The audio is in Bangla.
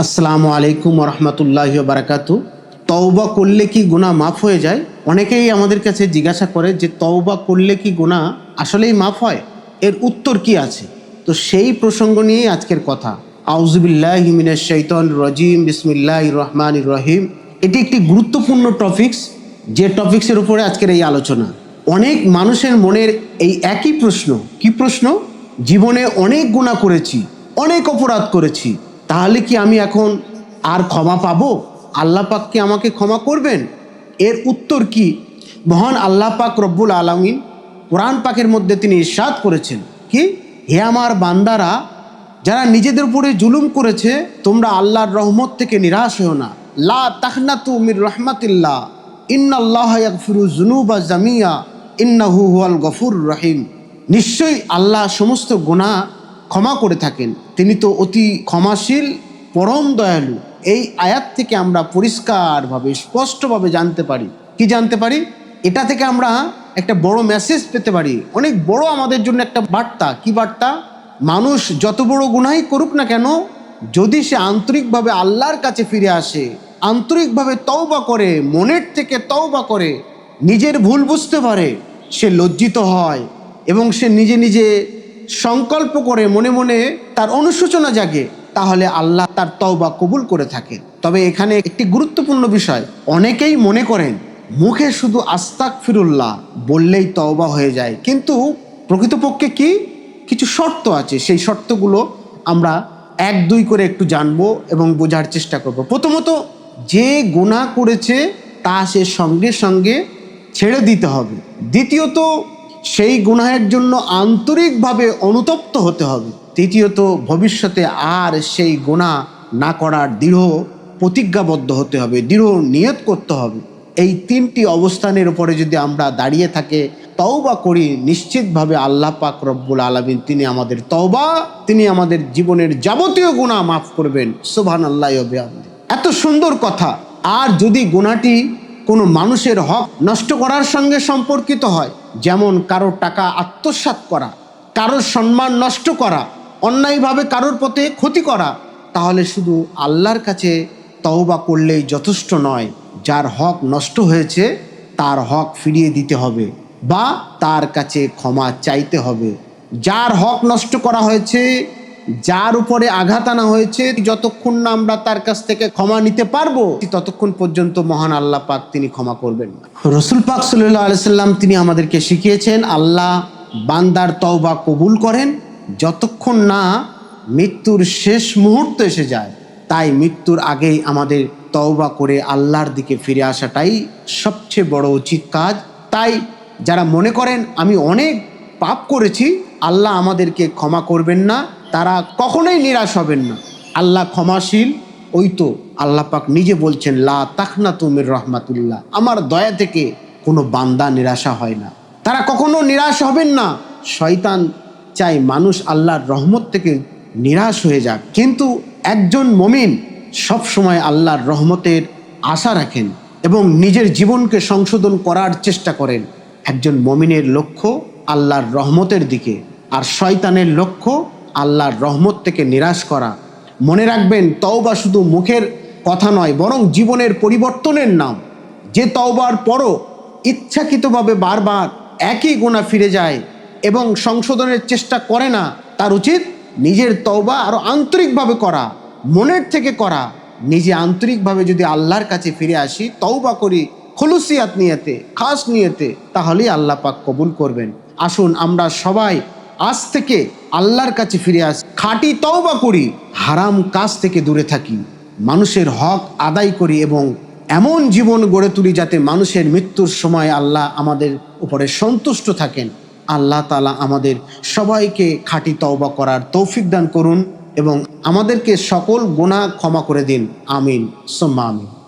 আসসালামু আলাইকুম রহমতুল্লাহি ওয়া বারাকাতু। তওবা করলে কি গুনাহ মাফ হয়ে যায়? অনেকেই আমাদের কাছে জিজ্ঞাসা করে যে তওবা করলে কি গুনাহ আসলেই মাফ হয়? এর উত্তর কি আছে? তো সেই প্রসঙ্গ নিয়েই আজকের কথা। আউযু বিল্লাহি মিনাশ শাইতানির রাজিম, বিসমিল্লাহির রহমানির রহিম। এটি একটি গুরুত্বপূর্ণ টপিকস, যে টপিক্সের উপরে আজকের এই আলোচনা। অনেক মানুষের মনের এই একই প্রশ্ন। কি প্রশ্ন? জীবনে অনেক গুনাহ করেছি, অনেক অপরাধ করেছি, তাহলে কি আমি এখন আর ক্ষমা পাবো? আল্লাহ পাক কি আমাকে ক্ষমা করবেন? এর উত্তর কি? মহান আল্লাহ পাক রব্বুল আলামিন কোরআন পাকের মধ্যে তিনি ইরশাদ করেছেন কি, হে আমার বান্দারা, যারা নিজেদের উপরে জুলুম করেছে, তোমরা আল্লাহর রহমত থেকে নিরাশ হও না। লা তাখনাতু মির রাহমাতিল্লাহ, ইন্নাল্লাহা ইয়াগফিরু যুনুবা জামিয়া, ইন্নাহু হুয়াল গফুরুর রহিম। নিশ্চয়ই আল্লাহ সমস্ত গুনাহ ক্ষমা করে থাকেন, তিনি তো অতি ক্ষমাশীল, পরম দয়ালু। এই আয়াত থেকে আমরা পরিষ্কারভাবে স্পষ্টভাবে জানতে পারি। কি জানতে পারি? এটা থেকে আমরা একটা বড় মেসেজ পেতে পারি, অনেক বড় আমাদের জন্য একটা বার্তা। কি বার্তা? মানুষ যত বড় গুনাহই করুক না কেন, যদি সে আন্তরিকভাবে আল্লাহর কাছে ফিরে আসে, আন্তরিকভাবে তওবা করে, মনের থেকে তওবা করে, নিজের ভুল বুঝতে পারে, সে লজ্জিত হয় এবং সে নিজে নিজে সংকল্প করে, মনে মনে তার অনুশোচনা জাগে, তাহলে আল্লাহ তার তওবা কবুল করে থাকে। তবে এখানে একটি গুরুত্বপূর্ণ বিষয়, অনেকেই মনে করেন মুখে শুধু আস্তাগফিরুল্লাহ বললেই তওবা হয়ে যায়, কিন্তু প্রকৃতপক্ষে কি কিছু শর্ত আছে। সেই শর্তগুলো আমরা এক দুই করে একটু জানবো এবং বোঝার চেষ্টা করব। প্রথমত, যে গুনাহ করেছে তা সে সঙ্গে সঙ্গে ছেড়ে দিতে হবে। দ্বিতীয়ত, সেই গুনাহের জন্য আন্তরিকভাবে অনুতপ্ত হতে হবে। তৃতীয়ত, ভবিষ্যতে আর সেই গুনাহ না করার দৃঢ় প্রতিজ্ঞাবদ্ধ হতে হবে, দৃঢ় নিয়ত করতে হবে। এই তিনটি অবস্থানের উপরে যদি আমরা দাঁড়িয়ে থাকে, তওবা করি, নিশ্চিতভাবে আল্লাহ পাক রব্বুল আলামিন তিনি আমাদের তওবা, তিনি আমাদের জীবনের যাবতীয় গুনাহ মাফ করবেন। সুবহানাল্লাহি ওয়া বিহামদিহি। এত সুন্দর কথা। আর যদি গুনাহটি কোনো মানুষের হক নষ্ট করার সঙ্গে সম্পর্কিত হয়, যেমন কারোর টাকা আত্মসাৎ করা, কারোর সম্মান নষ্ট করা, অন্যায়ভাবে কারোর পথে ক্ষতি করা, তাহলে শুধু আল্লাহর কাছে তওবা করলেই যথেষ্ট নয়। যার হক নষ্ট হয়েছে তার হক ফিরিয়ে দিতে হবে বা তার কাছে ক্ষমা চাইতে হবে। যার হক নষ্ট করা হয়েছে, যার উপরে আঘাত আনা হয়েছে, যতক্ষণ না আমরা তার কাছ থেকে ক্ষমা নিতে পারবো, ততক্ষণ পর্যন্ত মহান আল্লাহ পাক তিনি ক্ষমা করবেন না। রাসূল পাক সাল্লাল্লাহু আলাইহি সাল্লাম তিনি আমাদেরকে শিখিয়েছেন, আল্লাহ বান্দার তওবা কবুল করেন যতক্ষণ না মৃত্যুর শেষ মুহূর্ত এসে যায়। তাই মৃত্যুর আগেই আমাদের তওবা করে আল্লাহর দিকে ফিরে আসাটাই সবচেয়ে বড় উচিত কাজ। তাই যারা মনে করেন আমি অনেক পাপ করেছি, আল্লাহ আমাদেরকে ক্ষমা করবেন না, তারা কখনোই নিরাশ হবেন না। আল্লাহ ক্ষমাশীল। ওই তো আল্লাহ পাক নিজে বলছেন, লা তাখনাতু মির রাহমাতিল্লাহ, আমার দয়া থেকে কোনো বান্দা নিরাশা হয় না। তারা কখনো নিরাশ হবেন না। শয়তান চাই মানুষ আল্লাহর রহমত থেকে নিরাশ হয়ে যাক, কিন্তু একজন মুমিন সব সময় আল্লাহর রহমতের আশা রাখেন এবং নিজের জীবনকে সংশোধন করার চেষ্টা করেন। একজন মুমিনের লক্ষ্য আল্লাহর রহমতের দিকে, আর শয়তানের লক্ষ্য আল্লাহর রহমত থেকে নিরাশ করা। মনে রাখবেন, তওবা শুধু মুখের কথা নয়, বরং জীবনের পরিবর্তনের নাম। যে তওবার পরও ইচ্ছাকৃতভাবে বারবার একই গুনাহ ফিরে যায় এবং সংশোধনের চেষ্টা করে না, তার উচিত নিজের তওবা আরো আন্তরিকভাবে করা, মনের থেকে করা। নিজে আন্তরিকভাবে যদি আল্লাহর কাছে ফিরে আসি, তওবা করি খুলুসিয়াত নিয়তে, খাস নিয়তে, তাহলেই আল্লাহ পাক কবুল করবেন। আসুন আমরা সবাই আজ থেকে আল্লাহর কাছে ফিরে আসি, খাঁটি তওবা করি, হারাম কাজ থেকে দূরে থাকি, মানুষের হক আদায় করি এবং এমন জীবন গড়ে তুলি যাতে মানুষের মৃত্যুর সময় আল্লাহ আমাদের উপরে সন্তুষ্ট থাকেন। আল্লাহ তাআলা আমাদের সবাইকে খাঁটি তওবা করার তৌফিক দান করুন এবং আমাদেরকে সকল গুনাহ ক্ষমা করে দিন। আমিন সুম্মা আমিন।